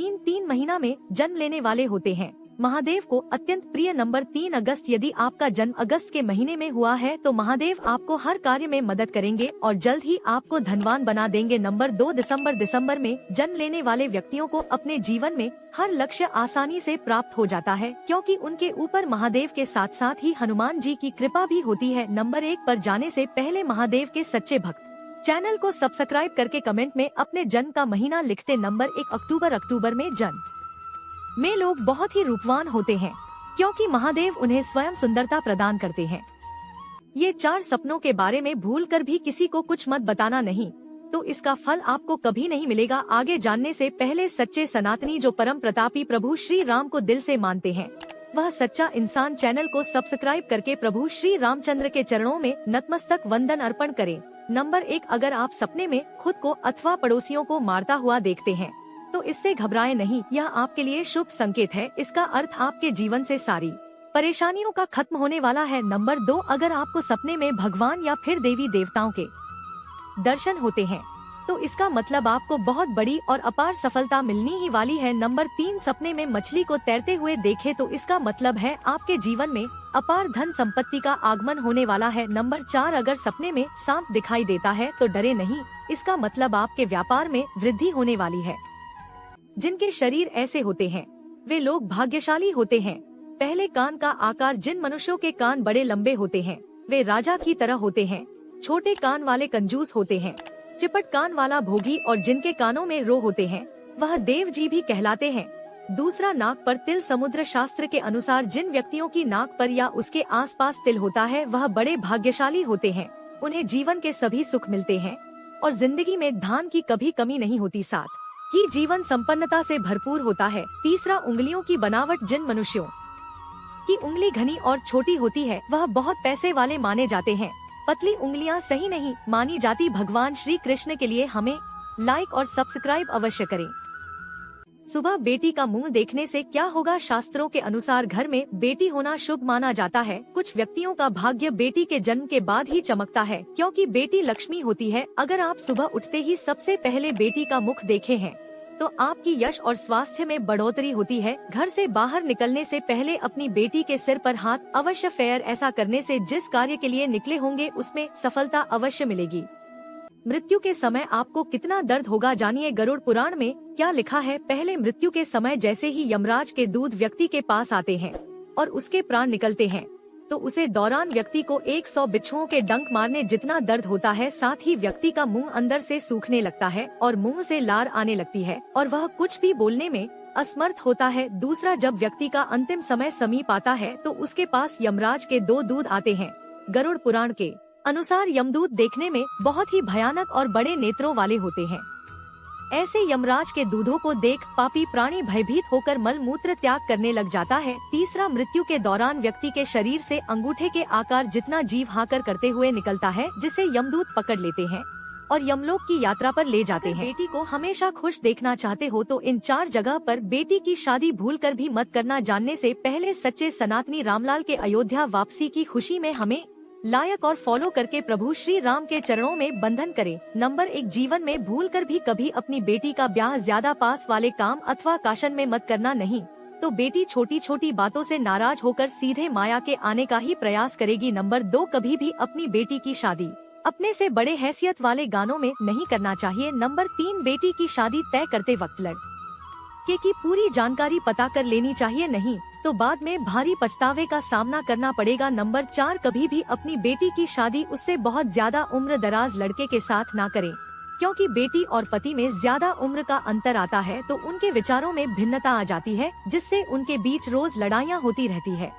इन 3 महीना में जन्म लेने वाले होते हैं। महादेव को अत्यंत प्रिय नंबर 3 अगस्त। यदि आपका जन्म अगस्त के महीने में हुआ है तो महादेव आपको हर कार्य में मदद करेंगे और जल्द ही आपको धनवान बना देंगे। नंबर 2 दिसंबर। दिसंबर में जन्म लेने वाले व्यक्तियों को अपने जीवन में हर लक्ष्य आसानी से प्राप्त हो जाता है, क्योंकि उनके ऊपर महादेव के साथ साथ ही हनुमान जी की कृपा भी होती है। नंबर 1 पर जाने से पहले महादेव के सच्चे भक्त चैनल को सब्सक्राइब करके कमेंट में अपने जन्म का महीना लिखते। नंबर 1 अक्टूबर। अक्टूबर में जन्म में लोग बहुत ही रूपवान होते हैं, क्योंकि महादेव उन्हें स्वयं सुंदरता प्रदान करते हैं। ये 4 सपनों के बारे में भूलकर भी किसी को कुछ मत बताना नहीं, तो इसका फल आपको कभी नहीं मिलेगा। आगे जानने से पहले सच्चे सनातनी जो परम प्रतापी प्रभु श्री राम को दिल से मानते हैं, वह सच्चा इंसान चैनल को सब्सक्राइब करके प्रभु श्री रामचंद्र के चरणों में नतमस्तक वंदन अर्पण करें। नंबर 1 अगर आप सपने में खुद को अथवा पड़ोसियों को मारता हुआ देखते हैं तो इससे घबराएं नहीं, यह आपके लिए शुभ संकेत है। इसका अर्थ आपके जीवन से सारी परेशानियों का खत्म होने वाला है। नंबर 2 अगर आपको सपने में भगवान या फिर देवी देवताओं के दर्शन होते हैं तो इसका मतलब आपको बहुत बड़ी और अपार सफलता मिलनी ही वाली है। नंबर 3 सपने में मछली को तैरते हुए देखे तो इसका मतलब है आपके जीवन में अपार धन संपत्ति का आगमन होने वाला है। नंबर 4 अगर सपने में सांप दिखाई देता है तो डरे नहीं, इसका मतलब आपके व्यापार में वृद्धि होने वाली है। जिनके शरीर ऐसे होते हैं वे लोग भाग्यशाली होते हैं। पहले कान का आकार जिन मनुष्यों के कान बड़े लंबे होते हैं वे राजा की तरह होते हैं। छोटे कान वाले कंजूस होते हैं। चिपट कान वाला भोगी और जिनके कानों में रो होते हैं वह देव जी भी कहलाते हैं। दूसरा नाक पर तिल। समुद्र शास्त्र के अनुसार जिन व्यक्तियों की नाक पर या उसके आसपास तिल होता है वह बड़े भाग्यशाली होते हैं। उन्हें जीवन के सभी सुख मिलते हैं और जिंदगी में धन की कभी कमी नहीं होती, साथ ही जीवन संपन्नता से भरपूर होता है। तीसरा उंगलियों की बनावट। जिन मनुष्यों की उंगली घनी और छोटी होती है वह बहुत पैसे वाले माने जाते हैं। पतली उंगलियां सही नहीं मानी जाती। भगवान श्री कृष्ण के लिए हमें लाइक और सब्सक्राइब अवश्य करें। सुबह बेटी का मुंह देखने से क्या होगा? शास्त्रों के अनुसार घर में बेटी होना शुभ माना जाता है। कुछ व्यक्तियों का भाग्य बेटी के जन्म के बाद ही चमकता है, क्योंकि बेटी लक्ष्मी होती है। अगर आप सुबह उठते ही सबसे पहले बेटी का मुख देखे हैं तो आपकी यश और स्वास्थ्य में बढ़ोतरी होती है। घर से बाहर निकलने से पहले अपनी बेटी के सिर पर हाथ अवश्य फेर। ऐसा करने से जिस कार्य के लिए निकले होंगे उसमें सफलता अवश्य मिलेगी। मृत्यु के समय आपको कितना दर्द होगा जानिए गरुड़ पुराण में क्या लिखा है। पहले मृत्यु के समय जैसे ही यमराज के दूत व्यक्ति के पास आते हैं और उसके प्राण निकलते हैं तो उसे दौरान व्यक्ति को 100 बिच्छुओं के डंक मारने जितना दर्द होता है। साथ ही व्यक्ति का मुंह अंदर से सूखने लगता है और मुंह से लार आने लगती है और वह कुछ भी बोलने में असमर्थ होता है। दूसरा, जब व्यक्ति का अंतिम समय समीप आता है तो उसके पास यमराज के 2 दूत आते हैं। गरुड़ पुराण के अनुसार यमदूत देखने में बहुत ही भयानक और बड़े नेत्रों वाले होते हैं। ऐसे यमराज के दूधों को देख पापी प्राणी भयभीत होकर मल मूत्र त्याग करने लग जाता है। तीसरा, मृत्यु के दौरान व्यक्ति के शरीर से अंगूठे के आकार जितना जीव हाकर करते हुए निकलता है, जिसे यमदूत पकड़ लेते हैं और यमलोक की यात्रा पर ले जाते हैं। बेटी को हमेशा खुश देखना चाहते हो तो इन 4 जगह पर बेटी की शादी भूलकर भी मत करना। जानने से पहले सच्चे सनातनी रामलाल के अयोध्या वापसी की खुशी में हमें लाइक और फॉलो करके प्रभु श्री राम के चरणों में बंधन करें। नंबर 1 जीवन में भूलकर भी कभी अपनी बेटी का ब्याह ज्यादा पास वाले काम अथवा काशन में मत करना, नहीं तो बेटी छोटी छोटी बातों से नाराज होकर सीधे माया के आने का ही प्रयास करेगी। नंबर 2 कभी भी अपनी बेटी की शादी अपने से बड़े हैसियत वाले गानों में नहीं करना चाहिए। नंबर 3 बेटी की शादी तय करते वक्त लड़के की पूरी जानकारी पता कर लेनी चाहिए, नहीं तो बाद में भारी पछतावे का सामना करना पड़ेगा। नंबर 4 कभी भी अपनी बेटी की शादी उससे बहुत ज्यादा उम्र दराज लड़के के साथ ना करें, क्योंकि बेटी और पति में ज्यादा उम्र का अंतर आता है तो उनके विचारों में भिन्नता आ जाती है, जिससे उनके बीच रोज लड़ाइयाँ होती रहती है।